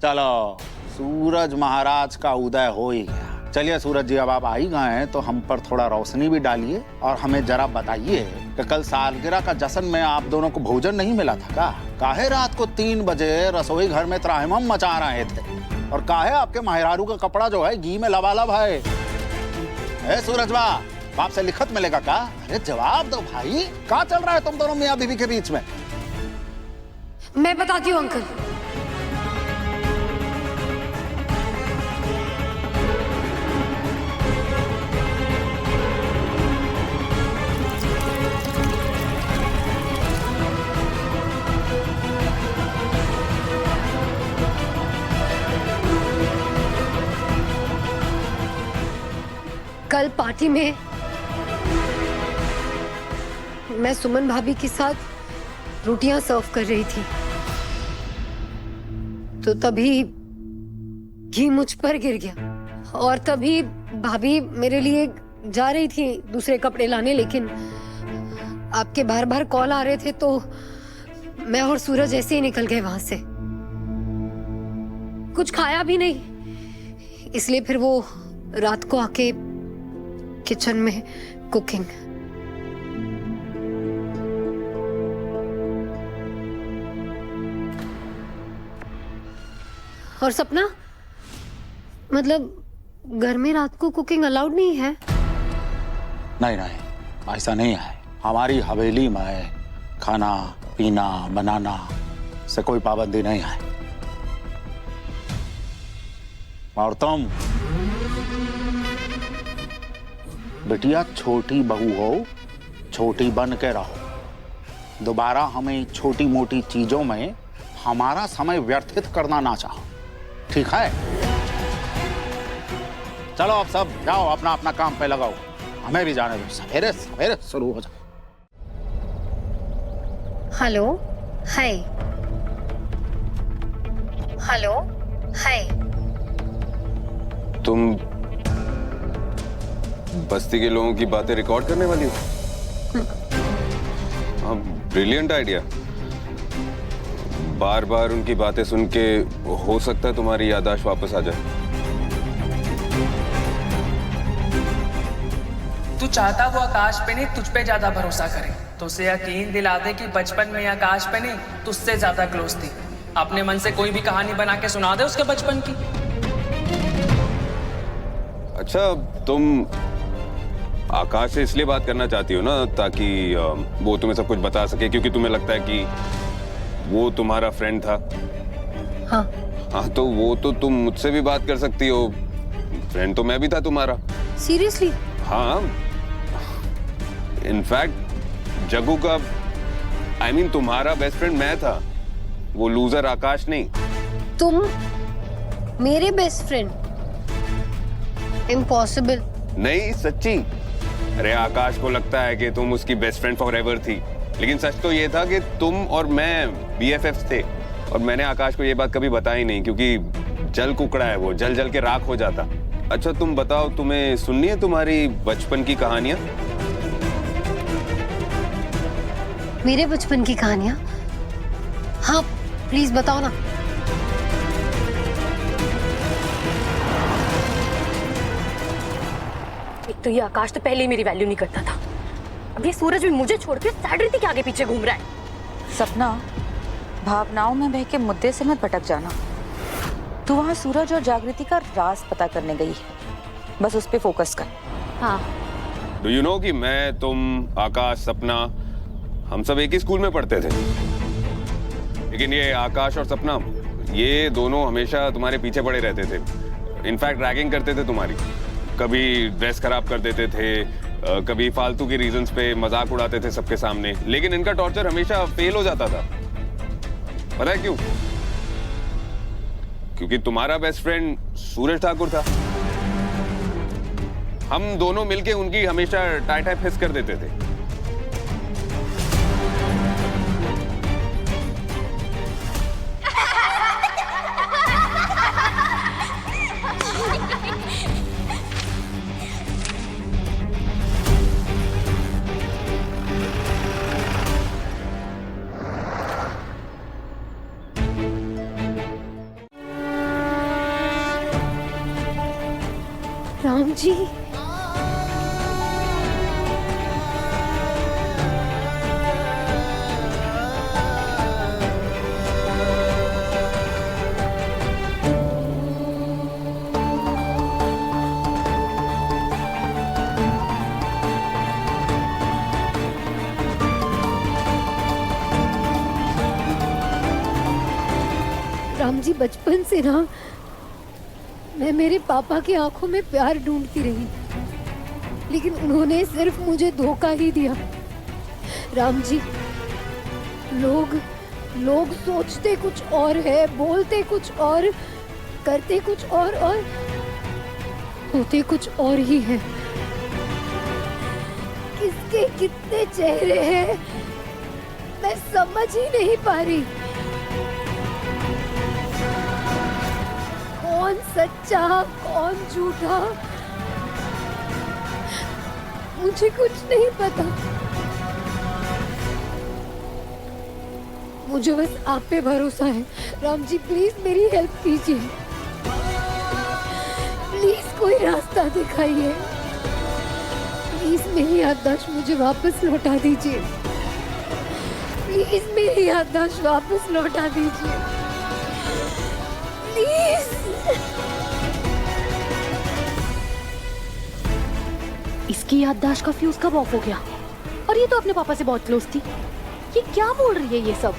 चलो, सूरज महाराज का उदय हो ही गया। चलिए सूरज जी, अब आप आ ही गए हैं तो हम पर थोड़ा रोशनी भी डालिए और हमें जरा बताइए कि कल सालगिरह का जश्न में आप दोनों को भोजन नहीं मिला था का? काहे रात को 3 बजे रसोई घर में त्राहिमाम मचा रहे थे? और काहे आपके माहिरारू का कपड़ा जो है घी में लबालब है? ए सूरजवा, बाप से लिखत मिलेगा का? अरे जवाब दो भाई, क्या चल रहा है तुम दोनों मियाँ बीवी के बीच में? मैं बताती हूँ अंकल। कल पार्टी में मैं सुमन भाभी के साथ रोटियां सर्व कर रही थी तो तभी घी मुझ पर गिर गया और तभी भाभी मेरे लिए जा रही थी दूसरे कपड़े लाने, लेकिन आपके बार बार कॉल आ रहे थे तो मैं और सूरज ऐसे ही निकल गए वहां से। कुछ खाया भी नहीं, इसलिए फिर वो रात को आके किचन में कुकिंग। और सपना, मतलब घर में रात को कुकिंग अलाउड नहीं है? नहीं नहीं, ऐसा नहीं है। हमारी हवेली में खाना पीना बनाना से कोई पाबंदी नहीं है। और तुम बिटिया छोटी बहू हो, छोटी बन के रहो। दोबारा हमें छोटी मोटी चीजों में हमारा समय व्यर्थित करना ना चाहो, ठीक है? चलो अब सब जाओ, अपना अपना काम पे लगाओ, हमें भी जाने दो, सवेरे सवेरे शुरू हो जाओ। Hello hi. Hello hi. तुम बस्ती के लोगों की बातें रिकॉर्ड करने वाली हो? हाँ, ब्रिलियंट आइडिया। बार बार उनकी बातें सुन के हो सकता है तुम्हारी याददाश्त वापस आ जाए। तू चाहता वो आकाश पे नहीं तुझ पे ज्यादा भरोसा करे, तो उसे यकीन दिला दे कि बचपन में आकाश पे नहीं तुझसे ज्यादा क्लोज थी। अपने मन से कोई भी कहानी बना के सुना दे उसके बचपन की। अच्छा, तुम आकाश से इसलिए बात करना चाहती हो ना ताकि वो तुम्हें सब कुछ बता सके, क्योंकि तुम्हें लगता है कि वो तुम्हारा फ्रेंड था। हाँ। हाँ, तो वो तो तुम मुझसे भी बात कर सकती हो, फ्रेंड तो मैं भी था तुम्हारा। सीरियसली? हाँ, इनफैक्ट जग्गू का तुम्हारा बेस्ट फ्रेंड मैं था, वो लूजर आकाश नहीं। तुम मेरे बेस्ट फ्रेंड? इम्पॉसिबल। नहीं, सच्ची। अरे आकाश को लगता है कि तुम उसकी बेस्ट फ्रेंड फॉर एवर थी, लेकिन सच तो ये था कि तुम और मैं BFFs थे। और मैंने आकाश को ये बात कभी बताई नहीं, क्योंकि जल कुकड़ा है वो, जल जल के राख हो जाता। अच्छा तुम बताओ, तुम्हें सुननी है तुम्हारी बचपन की कहानियां? मेरे बचपन की कहानियां? हाँ प्लीज बताओ ना। एक तो ये आकाश तो पहले ही मेरी वैल्यू नहीं करता था, अब ये सूरज भी मुझे छोड़ के सैडरिटी के आगे पीछे घूम रहा है। सपना, भावनाओं में बह के मुद्दे से मत भटक जाना। तू वहाँ सूरज और जागृति का राज पता करने गई है, बस उस पे फोकस कर। हाँ। डू यू नो कि मैं, तुम, आकाश, सपना, हम सब एक ही स्कूल में पढ़ते थे। लेकिन ये आकाश और सपना, ये दोनों हमेशा तुम्हारे पीछे पड़े रहते थे। इनफैक्ट रैगिंग करते थे तुम्हारी। कभी ड्रेस खराब कर देते थे, कभी फालतू के रीजंस पे मजाक उड़ाते थे सबके सामने। लेकिन इनका टॉर्चर हमेशा फेल हो जाता था। पता है क्यों? क्योंकि तुम्हारा बेस्ट फ्रेंड सूरज ठाकुर था। हम दोनों मिलके उनकी हमेशा टाई टाई फिस कर देते थे। राम जी, राम जी, बचपन से ना मैं मेरे पापा की आंखों में प्यार ढूंढती रही, लेकिन उन्होंने सिर्फ मुझे धोखा ही दिया। राम जी, लोग सोचते कुछ और है, बोलते कुछ और, करते कुछ और होते कुछ और ही है। किसके कितने चेहरे हैं मैं समझ ही नहीं पा रही। कौन सच्चा कौन झूठा मुझे कुछ नहीं पता। मुझे बस आप पे भरोसा है। राम जी, प्लीज मेरी हेल्प कीजिए, प्लीज कोई रास्ता दिखाइए, प्लीज मेरी याददाश्त मुझे वापस लौटा दीजिए, प्लीज मेरी याददाश्त वापस लौटा दीजिए, प्लीज। इसकी याददाश्त का फ्यूज कब ऑफ हो गया? और ये तो अपने पापा से बहुत क्लोज थी। ये क्या बोल रही है ये सब?